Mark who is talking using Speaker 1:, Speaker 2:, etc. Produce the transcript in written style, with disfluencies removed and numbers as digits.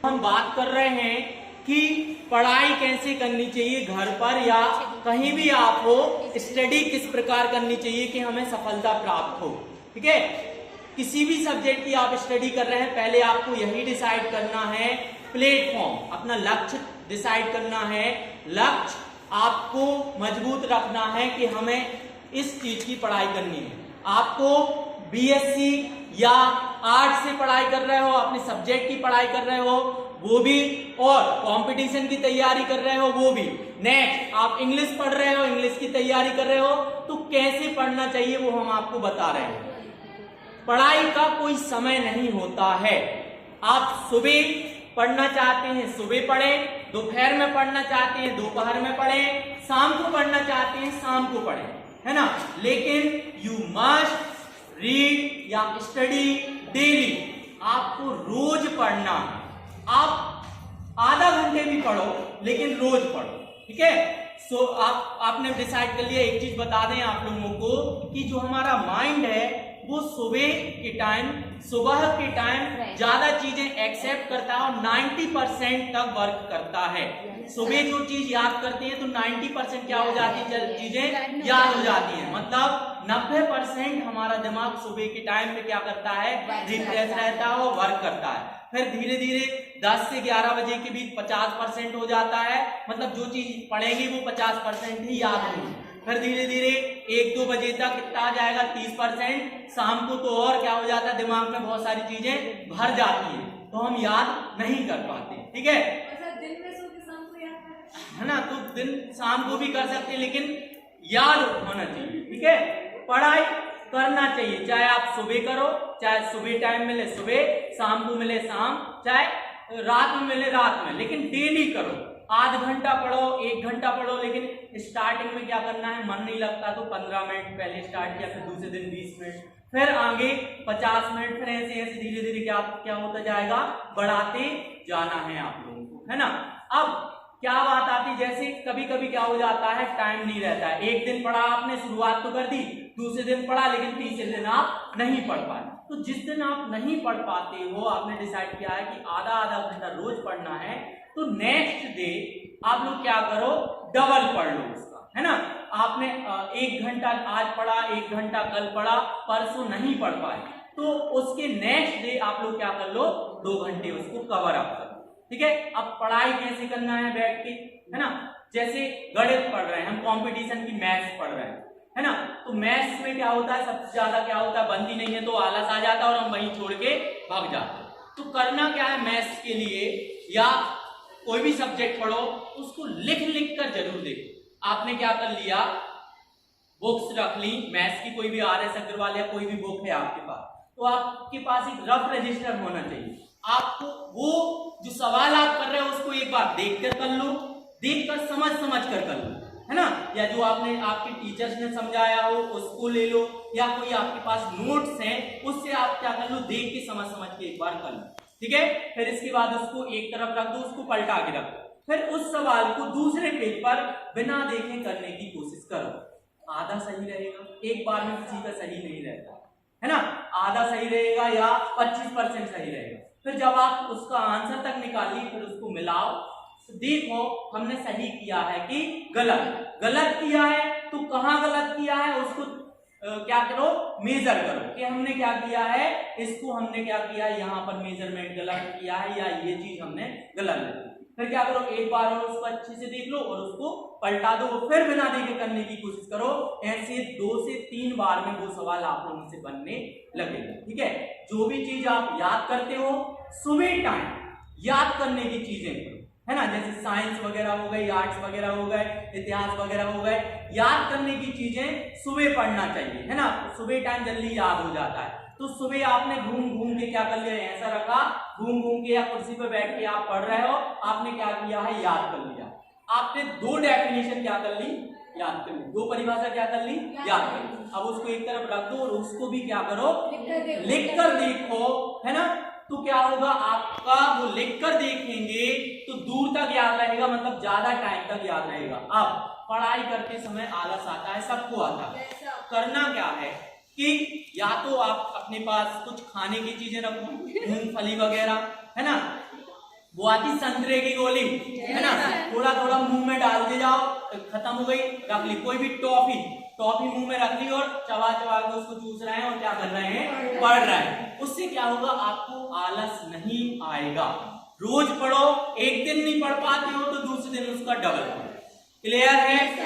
Speaker 1: हम बात कर रहे हैं कि पढ़ाई कैसे करनी चाहिए, घर पर या कहीं भी आप हो, स्टडी किस प्रकार करनी चाहिए कि हमें सफलता प्राप्त हो। ठीक है, किसी भी सब्जेक्ट की आप स्टडी कर रहे हैं, पहले आपको यही डिसाइड करना है, प्लेटफॉर्म, अपना लक्ष्य डिसाइड करना है। लक्ष्य आपको मजबूत रखना है कि हमें इस चीज की पढ़ाई करनी है। आपको बीएससी या आर्ट्स से पढ़ाई कर रहे हो, अपने सब्जेक्ट की पढ़ाई कर रहे हो वो भी, और कंपटीशन की तैयारी कर रहे हो वो भी। नेक्स्ट आप इंग्लिश पढ़ रहे हो, इंग्लिश की तैयारी कर रहे हो, तो कैसे पढ़ना चाहिए वो हम आपको बता रहे हैं। पढ़ाई का कोई समय नहीं होता है। आप सुबह पढ़ना चाहते हैं सुबह पढ़ें, दोपहर में पढ़ना चाहते हैं दोपहर में पढ़ें, शाम को पढ़ना चाहते हैं शाम को पढ़ें, है ना। लेकिन यू मस्ट रीड या स्टडी डेली। आपको रोज पढ़ना है। आप आधा घंटे भी पढ़ो लेकिन रोज पढ़ो। ठीक है, सो आपने डिसाइड कर लिया। एक चीज बता दें आप लोगों को कि जो हमारा माइंड है वो सुबह के टाइम ज्यादा चीजें एक्सेप्ट करता है और 90% तक वर्क करता है। सुबह जो चीज याद करते हैं तो 90% क्या हो जाती है, चीजें याद हो जाती हैं। मतलब 90% हमारा दिमाग सुबह के टाइम पे क्या करता है, रिफ्रेश रहता है और वर्क करता है। फिर धीरे धीरे 10 से 11 बजे के बीच 50% हो जाता है, मतलब जो चीज पढ़ेंगे वो 50% ही याद होगी। फिर धीरे धीरे 1-2 बजे तक कितना आ जाएगा, 30%। शाम को तो और क्या हो जाता है, दिमाग में बहुत सारी चीजें भर जाती हैं तो हम याद नहीं कर पाते। ठीक है,
Speaker 2: दिन में सो के शाम को याद कर,
Speaker 1: है ना, तो दिन शाम को भी कर सकते हैं लेकिन याद होना चाहिए। ठीक है, पढ़ाई करना चाहिए, चाहे आप सुबह करो, चाहे सुबह टाइम मिले सुबह, शाम को मिले शाम, चाहे रात में मिले रात में, लेकिन डेली करो। आध घंटा पढ़ो, 1 घंटा पढ़ो, लेकिन स्टार्टिंग में क्या करना है, मन नहीं लगता तो 15 मिनट पहले स्टार्ट किया, फिर दूसरे दिन 20 मिनट, फिर आगे 50 मिनट, फिर ऐसे ऐसे धीरे धीरे क्या होता जाएगा, बढ़ाते जाना है आप लोगों को, है ना। अब क्या बात आती, जैसे कभी कभी क्या हो जाता है, टाइम नहीं रहता है। एक दिन पढ़ा आपने, शुरुआत तो कर दी, दूसरे दिन पढ़ा लेकिन तीसरे दिन आप नहीं पढ़ पाए। तो जिस दिन आप नहीं पढ़ पाते हो, आपने डिसाइड किया है कि आधा आधा घंटा रोज पढ़ना है, तो नेक्स्ट डे आप लोग क्या करो, डबल पढ़ लो उसका, है ना। आपने 1 घंटा आज पढ़ा, 1 घंटा कल पढ़ा, परसों नहीं पढ़ पाए, तो उसके नेक्स्ट डे आप लोग क्या कर लो, 2 घंटे उसको कवर अप करो। ठीक है, अब पढ़ाई कैसे करना है बैठ के, है ना। जैसे गणित पढ़ रहे हैं हम, कंपटीशन की मैथ्स पढ़ रहे हैं, है ना, तो मैथ्स में क्या होता है, सबसे ज्यादा क्या होता है, बनती नहीं है तो आलस आ जाता है और हम वहीं छोड़ के भाग जाते हैं। तो करना क्या है मैथ्स के लिए, या कोई भी सब्जेक्ट पढ़ो उसको लिख लिख कर जरूर देखो। आपने क्या कर लिया, बुक्स रख ली, मैथ्स की कोई भी RS अग्रवाल या कोई भी बुक है आपके पास, तो आपके पास एक रफ रजिस्टर होना चाहिए। आपको वो जो सवाल आप कर रहे हो उसको एक बार देखकर कर लो, देखकर समझ कर लो, है ना। या जो आपके टीचर्स ने समझाया हो उसको ले लो, या कोई आपके पास नोट्स हैं उससे आप क्या कर लो, देख के समझ के एक बार कर लो। ठीक है, फिर इसके बाद उसको एक तरफ रख दो, उसको पलटा के रख दो, फिर उस सवाल को दूसरे पेज पर बिना देखे करने की कोशिश करो। आधा सही रहेगा, एक बार में किसी का सही नहीं रहता, है ना। आधा सही रहेगा या 25% सही रहेगा। फिर जब आप उसका आंसर तक निकालिए, फिर उसको मिलाओ, तो देखो हमने सही किया है कि गलत किया है, तो कहाँ गलत किया है उसको क्या करो, मेजर करो कि हमने क्या किया है, इसको हमने क्या किया है, यहाँ पर मेजरमेंट गलत किया है या ये चीज हमने गलत लिखी। फिर क्या करो, एक बार और उसको अच्छे से देख लो और उसको पलटा दो, फिर बिना देखे करने की कोशिश करो। ऐसे 2 से 3 बार में वो सवाल आप लोगों से बनने लगेगा। ठीक है, जो भी चीज आप याद करते हो सुबह टाइम याद करने की चीजें करो, है ना। जैसे साइंस वगैरह हो गई, आर्ट्स वगैरह हो गए, इतिहास वगैरह हो गए, याद करने की चीजें सुबह पढ़ना चाहिए, है ना। सुबह टाइम जल्दी याद हो जाता है। तो सुबह आपने घूम के क्या कर लिया, ऐसा रखा, घूम के या कुर्सी पर बैठ के आप पढ़ रहे हो, आपने क्या किया है, याद कर लिया। आपने 2 डेफिनेशन क्या कर ली, याद कर ली, 2 परिभाषा क्या कर ली, याद कर ली। अब उसको एक तरफ रख दो और उसको भी क्या करो, लिख कर देखो, है ना। तो क्या होगा, आपका वो लिखकर देखेंगे तो दूर तक याद रहेगा, मतलब ज्यादा टाइम तक याद रहेगा। अब पढ़ाई करते समय आलस आता है, सबको आता है। करना क्या है कि या तो आप अपने पास कुछ खाने की चीजें रखो, मूंगफली वगैरह, है ना, वो आती संतरे की गोली, है ना, थोड़ा थोड़ा मुंह में डालते जाओ, खत्म हो गई, रख ली। कोई भी टॉफी मुंह में रख ली और चबा चबा के उसको चूस रहे हैं और क्या कर रहे हैं, पढ़ रहे हैं। उससे क्या होगा, आपको आलस नहीं आएगा। रोज पढ़ो, एक दिन नहीं पढ़ पाते हो तो दूसरे दिन उसका डबल। क्लियर है?